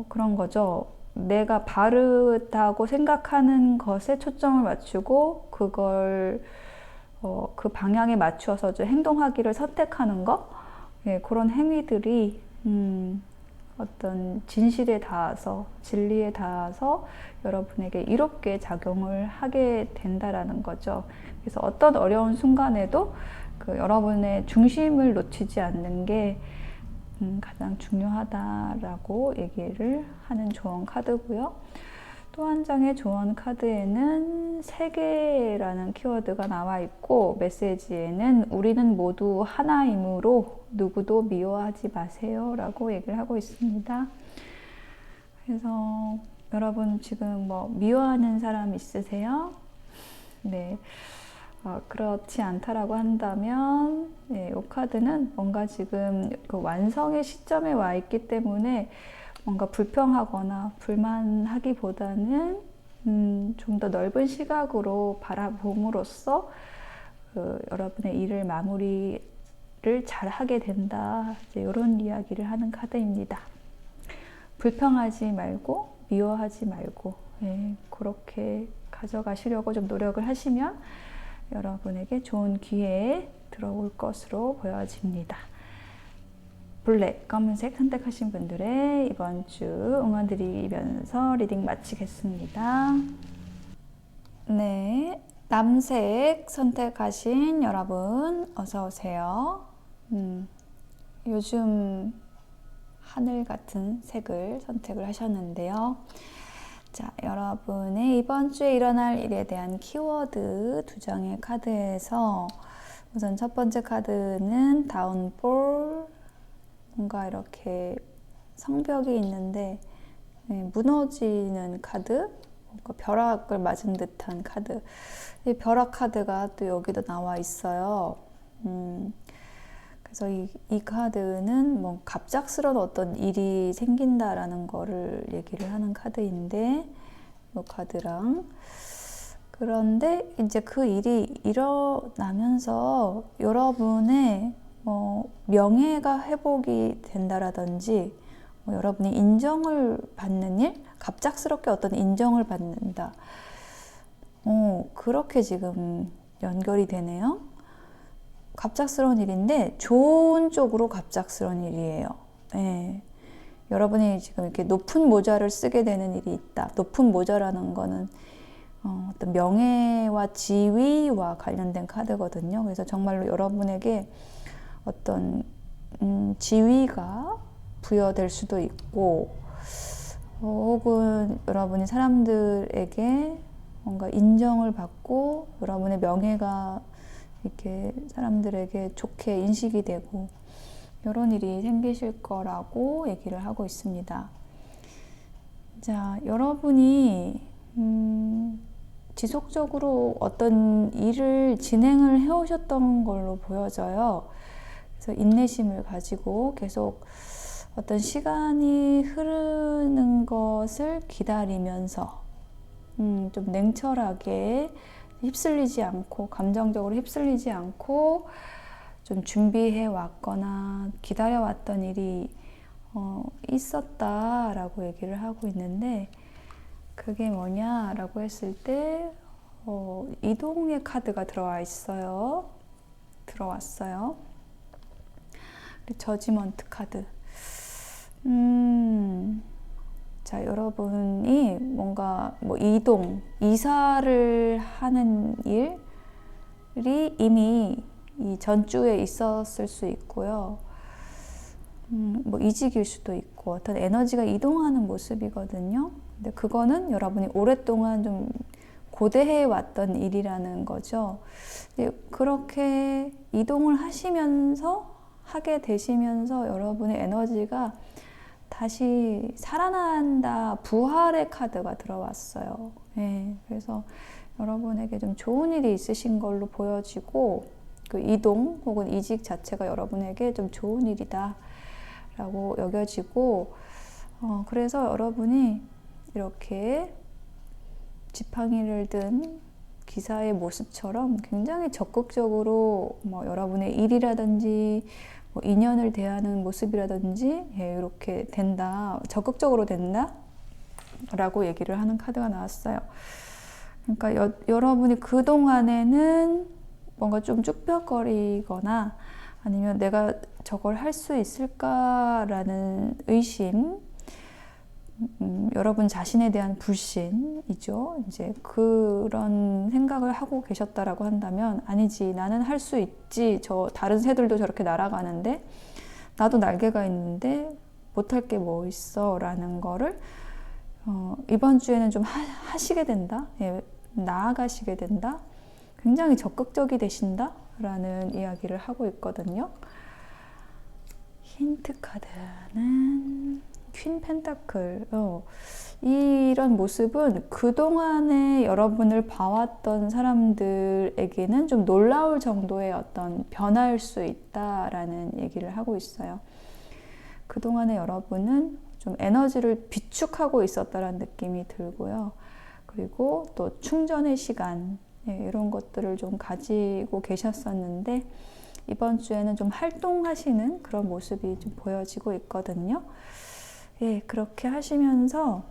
그런 거죠. 내가 바르다고 생각하는 것에 초점을 맞추고 그걸 그 방향에 맞추어서 좀 행동하기를 선택하는 것, 그런 행위들이 어떤 진실에 닿아서, 진리에 닿아서 여러분에게 이롭게 작용을 하게 된다라는 거죠. 그래서 어떤 어려운 순간에도 여러분의 중심을 놓치지 않는 게 가장 중요하다라고 얘기를 하는 조언 카드고요. 또 한 장의 조언 카드에는 세계라는 키워드가 나와 있고, 메시지에는 우리는 모두 하나이므로 누구도 미워하지 마세요 라고 얘기를 하고 있습니다. 그래서 여러분 지금 뭐 미워하는 사람 있으세요? 네. 그렇지 않다라고 한다면, 이 카드는 뭔가 지금 그 완성의 시점에 와 있기 때문에 뭔가 불평하거나 불만하기보다는 좀 더 넓은 시각으로 바라봄으로써 여러분의 일을 마무리를 잘 하게 된다, 이런 이야기를 하는 카드입니다. 불평하지 말고 미워하지 말고, 그렇게 가져가시려고 좀 노력을 하시면 여러분에게 좋은 기회에 들어올 것으로 보여집니다. 블랙, 검은색 선택하신 분들의 이번 주 응원 드리면서 리딩 마치겠습니다. 네, 남색 선택하신 여러분 어서 오세요. 요즘 하늘 같은 색을 선택을 하셨는데요. 자, 여러분의 이번 주에 일어날 일에 대한 키워드 2장의 카드에서 우선 첫 번째 카드는 다운폴, 뭔가 이렇게 성벽이 있는데 무너지는 카드, 뭔가 벼락을 맞은 듯한 카드. 이 벼락 카드가 또 여기도 나와 있어요. 그래서 이 카드는 뭐 갑작스러운 어떤 일이 생긴다라는 거를 얘기를 하는 카드인데, 이 카드랑, 그런데 이제 그 일이 일어나면서 여러분의 명예가 회복이 된다라든지, 여러분이 인정을 받는 일, 갑작스럽게 어떤 인정을 받는다, 그렇게 지금 연결이 되네요. 갑작스러운 일인데 좋은 쪽으로 갑작스러운 일이에요. 여러분이 지금 이렇게 높은 모자를 쓰게 되는 일이 있다. 높은 모자라는 거는 어떤 명예와 지위와 관련된 카드거든요. 그래서 정말로 여러분에게 어떤 지위가 부여될 수도 있고, 혹은 여러분이 사람들에게 뭔가 인정을 받고 여러분의 명예가 이렇게 사람들에게 좋게 인식이 되고, 이런 일이 생기실 거라고 얘기를 하고 있습니다. 자, 여러분이 지속적으로 어떤 일을 진행을 해오셨던 걸로 보여져요. 그래서 인내심을 가지고 계속 어떤 시간이 흐르는 것을 기다리면서 좀 냉철하게 휩쓸리지 않고, 감정적으로 휩쓸리지 않고 좀 준비해 왔거나 기다려 왔던 일이 있었다라고 얘기를 하고 있는데, 그게 뭐냐라고 했을 때 이동의 카드가 들어왔어요. 저지먼트 카드. 자, 여러분이 뭔가 이사를 하는 일이 이미 이 전주에 있었을 수 있고요. 이직일 수도 있고, 어떤 에너지가 이동하는 모습이거든요. 근데 그거는 여러분이 오랫동안 좀 고대해 왔던 일이라는 거죠. 그렇게 이동을 하게 되시면서 여러분의 에너지가 다시 살아난다, 부활의 카드가 들어왔어요. 그래서 여러분에게 좀 좋은 일이 있으신 걸로 보여지고, 그 이동 혹은 이직 자체가 여러분에게 좀 좋은 일이다 라고 여겨지고, 그래서 여러분이 이렇게 지팡이를 든 기사의 모습처럼 굉장히 적극적으로 여러분의 일이라든지 인연을 대하는 모습이라든지 이렇게 된다, 적극적으로 된다 라고 얘기를 하는 카드가 나왔어요. 그러니까 여러분이 그동안에는 뭔가 좀 쭈뼛거리거나 아니면 내가 저걸 할 수 있을까라는 의심, 여러분 자신에 대한 불신이죠. 이제 그런 생각을 하고 계셨다라고 한다면, 아니지, 나는 할 수 있지. 다른 새들도 저렇게 날아가는데 나도 날개가 있는데 못할 게 뭐 있어 라는 거를 이번 주에는 좀 하시게 된다. 나아가시게 된다. 굉장히 적극적이 되신다 라는 이야기를 하고 있거든요. 힌트 카드는 퀸 펜타클. 이런 모습은 그동안에 여러분을 봐왔던 사람들에게는 좀 놀라울 정도의 어떤 변화일 수 있다라는 얘기를 하고 있어요. 그동안에 여러분은 좀 에너지를 비축하고 있었다라는 느낌이 들고요. 그리고 또 충전의 시간, 이런 것들을 좀 가지고 계셨었는데, 이번 주에는 좀 활동하시는 그런 모습이 좀 보여지고 있거든요. 그렇게 하시면서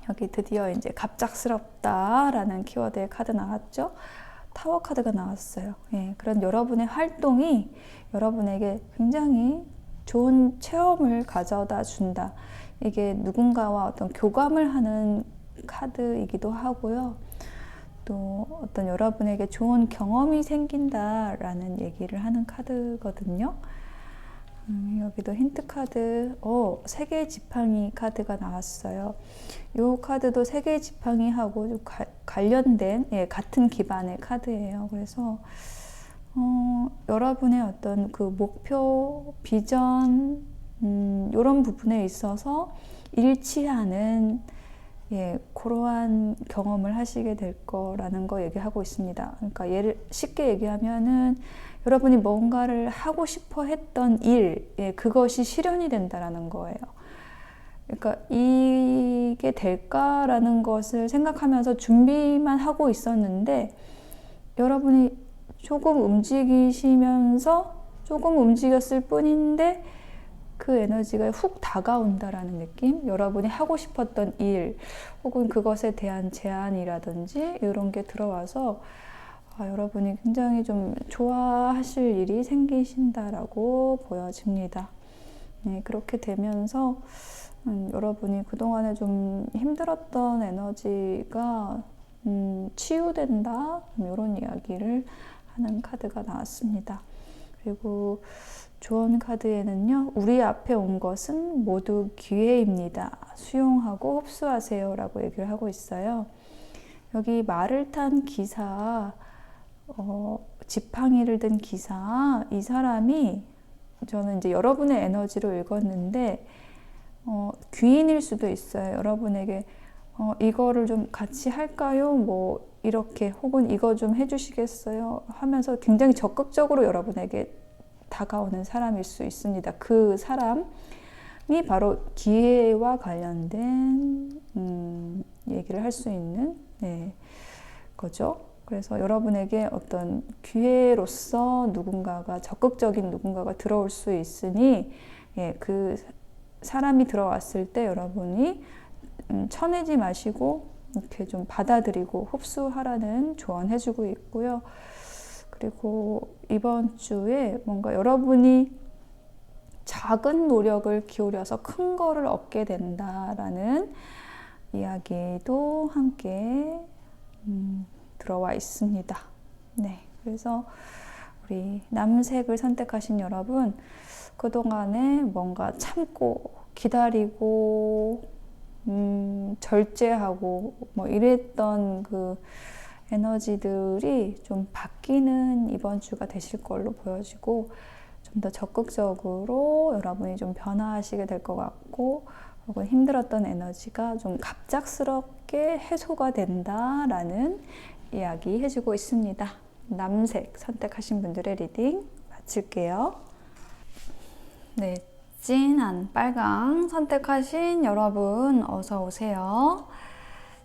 여기 드디어 이제 갑작스럽다라는 키워드의 카드 나왔죠. 타워 카드가 나왔어요. 그런 여러분의 활동이 여러분에게 굉장히 좋은 체험을 가져다 준다. 이게 누군가와 어떤 교감을 하는 카드이기도 하고요. 또 어떤 여러분에게 좋은 경험이 생긴다라는 얘기를 하는 카드거든요. 여기도 힌트 카드, 세 개의 지팡이 카드가 나왔어요. 이 카드도 세 개의 지팡이하고 좀 관련된, 같은 기반의 카드예요. 그래서 여러분의 어떤 그 목표, 비전, 이런 부분에 있어서 일치하는 그러한 경험을 하시게 될 거라는 거 얘기하고 있습니다. 그러니까 쉽게 얘기하면은 여러분이 뭔가를 하고 싶어 했던 일, 그것이 실현이 된다라는 거예요. 그러니까 이게 될까라는 것을 생각하면서 준비만 하고 있었는데, 여러분이 조금 움직였을 뿐인데 그 에너지가 훅 다가온다라는 느낌? 여러분이 하고 싶었던 일 혹은 그것에 대한 제안이라든지 이런 게 들어와서 여러분이 굉장히 좀 좋아하실 일이 생기신다라고 보여집니다. 그렇게 되면서 여러분이 그동안에 좀 힘들었던 에너지가 치유된다, 이런 이야기를 하는 카드가 나왔습니다. 그리고 조언 카드에는요, 우리 앞에 온 것은 모두 기회입니다. 수용하고 흡수하세요 라고 얘기를 하고 있어요. 여기 말을 탄 기사, 지팡이를 든 기사, 이 사람이 저는 이제 여러분의 에너지로 읽었는데 귀인일 수도 있어요. 여러분에게 이거를 좀 같이 할까요? 이렇게, 혹은 이거 좀 해주시겠어요? 하면서 굉장히 적극적으로 여러분에게 다가오는 사람일 수 있습니다. 그 사람이 바로 기회와 관련된 얘기를 할 수 있는 거죠. 그래서 여러분에게 어떤 기회로서 누군가가 적극적인 누군가가 들어올 수 있으니 그 사람이 들어왔을 때 여러분이 쳐내지 마시고 이렇게 좀 받아들이고 흡수하라는 조언해주고 있고요. 그리고 이번 주에 뭔가 여러분이 작은 노력을 기울여서 큰 거를 얻게 된다라는 이야기도 함께 들어와 있습니다. 네, 그래서 우리 남색을 선택하신 여러분, 그동안에 뭔가 참고 기다리고 절제하고 뭐 이랬던 그 에너지들이 좀 바뀌는 이번 주가 되실 걸로 보여지고, 좀 더 적극적으로 여러분이 좀 변화하시게 될 것 같고, 혹은 힘들었던 에너지가 좀 갑작스럽게 해소가 된다라는 이야기 해주고 있습니다. 남색 선택하신 분들의 리딩 마칠게요. 네, 진한 빨강 선택하신 여러분 어서 오세요.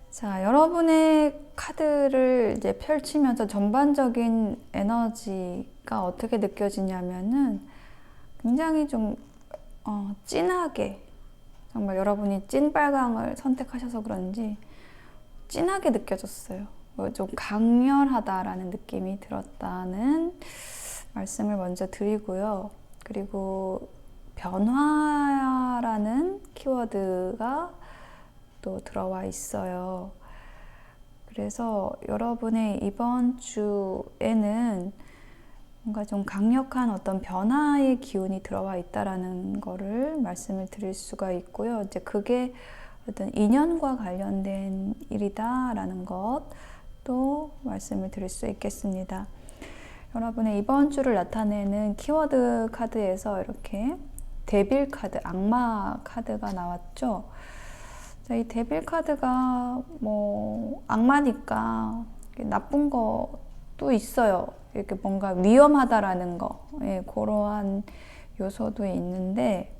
자, 여러분의 카드를 이제 펼치면서 전반적인 에너지가 어떻게 느껴지냐면은 굉장히 좀 진하게, 정말 여러분이 찐빨강을 선택하셔서 그런지 진하게 느껴졌어요. 좀 강렬하다라는 느낌이 들었다는 말씀을 먼저 드리고요. 그리고 변화라는 키워드가 또 들어와 있어요. 그래서 여러분의 이번 주에는 뭔가 좀 강력한 어떤 변화의 기운이 들어와 있다라는 거를 말씀을 드릴 수가 있고요. 이제 그게 어떤 인연과 관련된 일이다라는 것도 말씀을 드릴 수 있겠습니다. 여러분의 이번 주를 나타내는 키워드 카드에서 이렇게 데빌 카드, 악마 카드가 나왔죠. 자, 이 데빌 카드가 뭐 악마니까 나쁜 것도 있어요. 이렇게 뭔가 위험하다라는 거, 그러한 요소도 있는데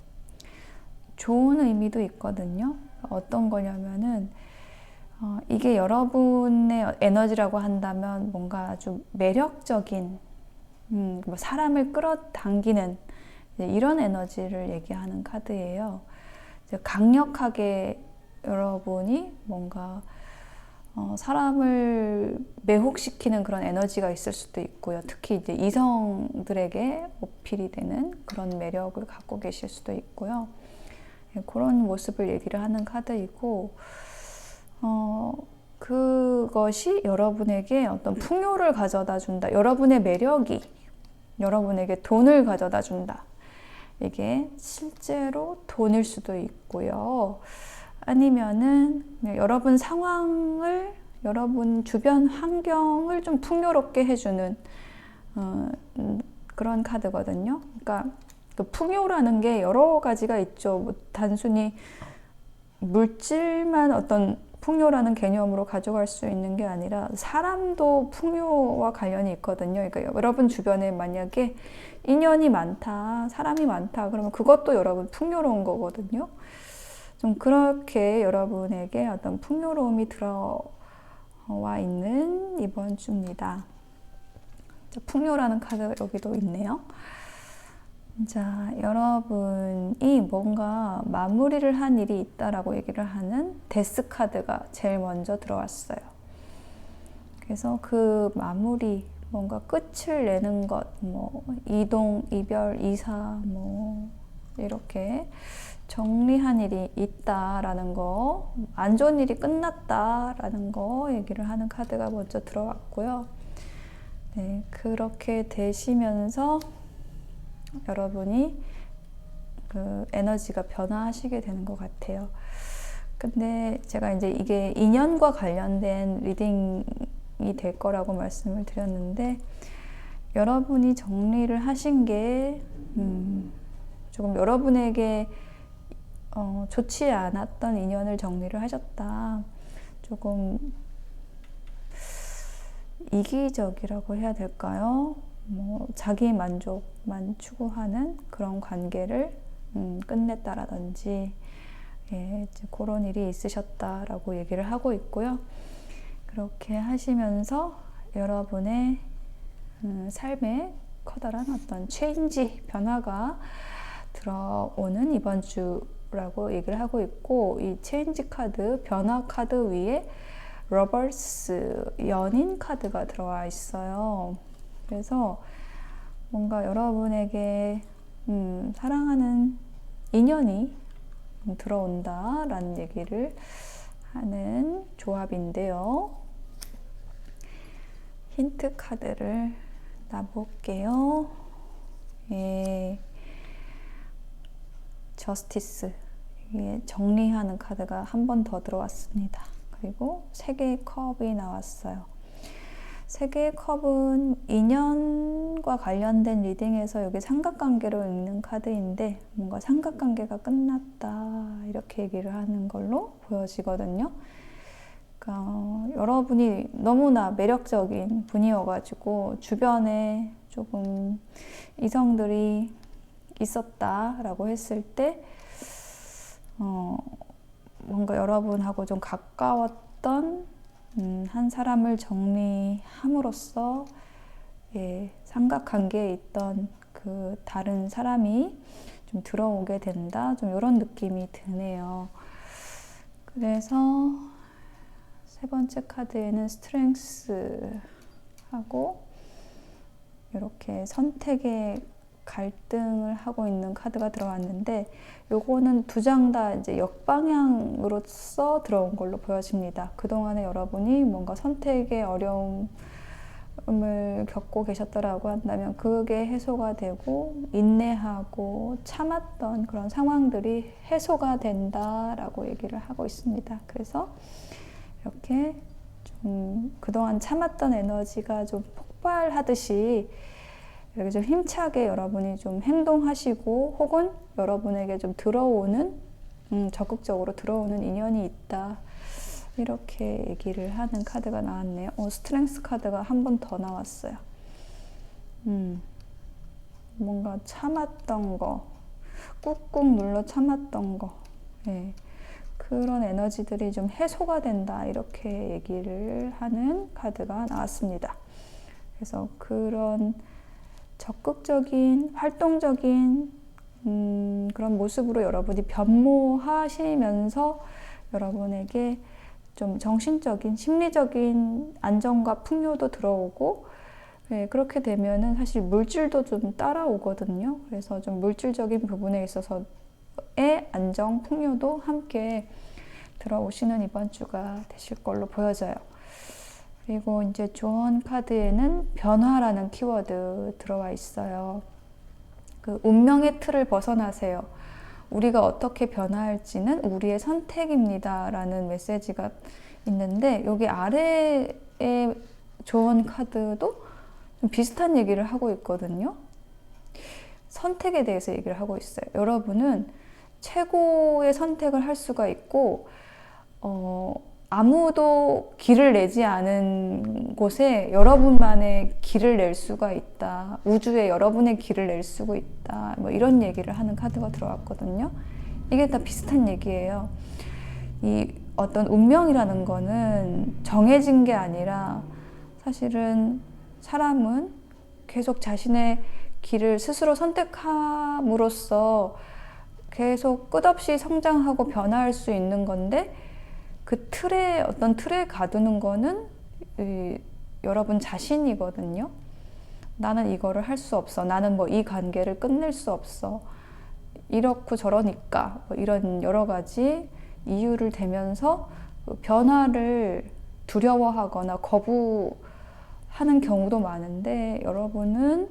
좋은 의미도 있거든요. 어떤 거냐면은 이게 여러분의 에너지라고 한다면 뭔가 아주 매력적인 뭐 사람을 끌어당기는 이런 에너지를 얘기하는 카드예요. 강력하게 여러분이 뭔가 사람을 매혹시키는 그런 에너지가 있을 수도 있고요. 특히 이제 이성들에게 어필이 되는 그런 매력을 갖고 계실 수도 있고요. 그런 모습을 얘기를 하는 카드이고, 그것이 여러분에게 어떤 풍요를 가져다 준다. 여러분의 매력이 여러분에게 돈을 가져다 준다. 이게 실제로 돈일 수도 있고요. 아니면은 여러분 상황을, 여러분 주변 환경을 좀 풍요롭게 해주는 그런 카드거든요. 그러니까 그 풍요라는 게 여러 가지가 있죠. 뭐 단순히 물질만 어떤 풍요라는 개념으로 가져갈 수 있는 게 아니라 사람도 풍요와 관련이 있거든요. 그러니까 여러분 주변에 만약에 인연이 많다, 사람이 많다, 그러면 그것도 여러분 풍요로운 거거든요. 좀 그렇게 여러분에게 어떤 풍요로움이 들어와 있는 이번 주입니다. 풍요라는 카드 여기도 있네요. 자, 여러분이 뭔가 마무리를 한 일이 있다라고 얘기를 하는 데스 카드가 제일 먼저 들어왔어요. 그래서 그 마무리, 뭔가 끝을 내는 것, 뭐 이동, 이별, 이사, 뭐 이렇게 정리한 일이 있다라는 거, 안 좋은 일이 끝났다라는 거 얘기를 하는 카드가 먼저 들어왔고요. 네, 그렇게 되시면서 여러분이 그 에너지가 변화하시게 되는 것 같아요. 근데 제가 이제 이게 인연과 관련된 리딩이 될 거라고 말씀을 드렸는데, 여러분이 정리를 하신 게 조금 여러분에게 좋지 않았던 인연을 정리를 하셨다. 조금 이기적이라고 해야 될까요? 뭐 자기 만족만 추구하는 그런 관계를 끝냈다라든지 예, 이제 그런 일이 있으셨다라고 얘기를 하고 있고요. 그렇게 하시면서 여러분의 삶에 커다란 어떤 체인지, 변화가 들어오는 이번 주라고 얘기를 하고 있고, 이 체인지 카드, 변화 카드 위에 러버스, 연인 카드가 들어와 있어요. 그래서 뭔가 여러분에게 사랑하는 인연이 들어온다 라는 얘기를 하는 조합인데요. 힌트 카드를 놔볼게요. 예, 저스티스, 이게 정리하는 카드가 한 번 더 들어왔습니다. 그리고 3개의 컵이 나왔어요. 3개의 컵은 인연과 관련된 리딩에서 여기 삼각관계로 읽는 카드인데, 뭔가 삼각관계가 끝났다 이렇게 얘기를 하는 걸로 보여지거든요. 그러니까 여러분이 너무나 매력적인 분이어가지고 주변에 조금 이성들이 있었다라고 했을 때 뭔가 여러분하고 좀 가까웠던 한 사람을 정리함으로써 예, 삼각관계에 있던 그 다른 사람이 좀 들어오게 된다, 좀 이런 느낌이 드네요. 그래서 3번째 카드에는 스트렝스하고 이렇게 선택의 갈등을 하고 있는 카드가 들어왔는데, 요거는 2장 다 이제 역방향으로서 들어온 걸로 보여집니다. 그동안에 여러분이 뭔가 선택의 어려움을 겪고 계셨더라고 한다면 그게 해소가 되고, 인내하고 참았던 그런 상황들이 해소가 된다라고 얘기를 하고 있습니다. 그래서 이렇게 좀 그동안 참았던 에너지가 좀 폭발하듯이 이렇게 좀 힘차게 여러분이 좀 행동하시고, 혹은 여러분에게 좀 들어오는 적극적으로 들어오는 인연이 있다, 이렇게 얘기를 하는 카드가 나왔네요. 스트렝스 카드가 한 번 더 나왔어요. 뭔가 참았던 거, 꾹꾹 눌러 참았던 거, 예, 그런 에너지들이 좀 해소가 된다, 이렇게 얘기를 하는 카드가 나왔습니다. 그래서 그런 적극적인, 활동적인 그런 모습으로 여러분이 변모하시면서 여러분에게 좀 정신적인, 심리적인 안정과 풍요도 들어오고, 네, 그렇게 되면은 사실 물질도 좀 따라오거든요. 그래서 좀 물질적인 부분에 있어서의 안정, 풍요도 함께 들어오시는 이번 주가 되실 걸로 보여져요. 그리고 이제 조언 카드에는 변화라는 키워드 들어와 있어요. 그 운명의 틀을 벗어나세요. 우리가 어떻게 변화할지는 우리의 선택입니다 라는 메시지가 있는데, 여기 아래의 조언 카드도 좀 비슷한 얘기를 하고 있거든요. 선택에 대해서 얘기를 하고 있어요. 여러분은 최고의 선택을 할 수가 있고, 아무도 길을 내지 않은 곳에 여러분만의 길을 낼 수가 있다. 우주에 여러분의 길을 낼 수가 있다. 뭐 이런 얘기를 하는 카드가 들어왔거든요. 이게 다 비슷한 얘기예요. 이 어떤 운명이라는 거는 정해진 게 아니라, 사실은 사람은 계속 자신의 길을 스스로 선택함으로써 계속 끝없이 성장하고 변화할 수 있는 건데, 그 틀에, 어떤 틀에 가두는 거는 여러분 자신이거든요. 나는 이거를 할 수 없어. 나는 뭐 이 관계를 끝낼 수 없어. 이렇고 저러니까. 뭐 이런 여러 가지 이유를 대면서 변화를 두려워하거나 거부하는 경우도 많은데, 여러분은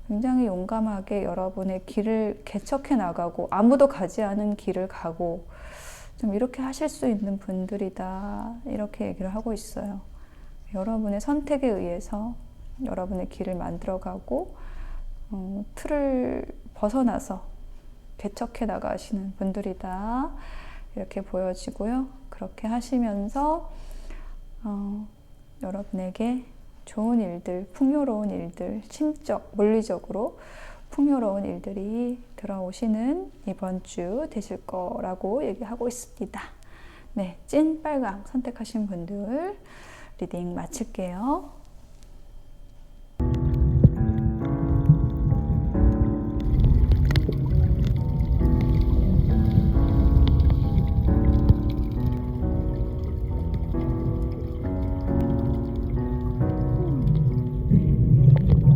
굉장히 용감하게 여러분의 길을 개척해 나가고, 아무도 가지 않은 길을 가고, 좀 이렇게 하실 수 있는 분들이다, 이렇게 얘기를 하고 있어요. 여러분의 선택에 의해서 여러분의 길을 만들어가고 틀을 벗어나서 개척해 나가시는 분들이다, 이렇게 보여지고요. 그렇게 하시면서 여러분에게 좋은 일들, 풍요로운 일들, 심적, 물리적으로 풍요로운 일들이 들어오시는 이번 주 되실 거라고 얘기하고 있습니다. 네, 찐 빨강 선택하신 분들 리딩 마칠게요.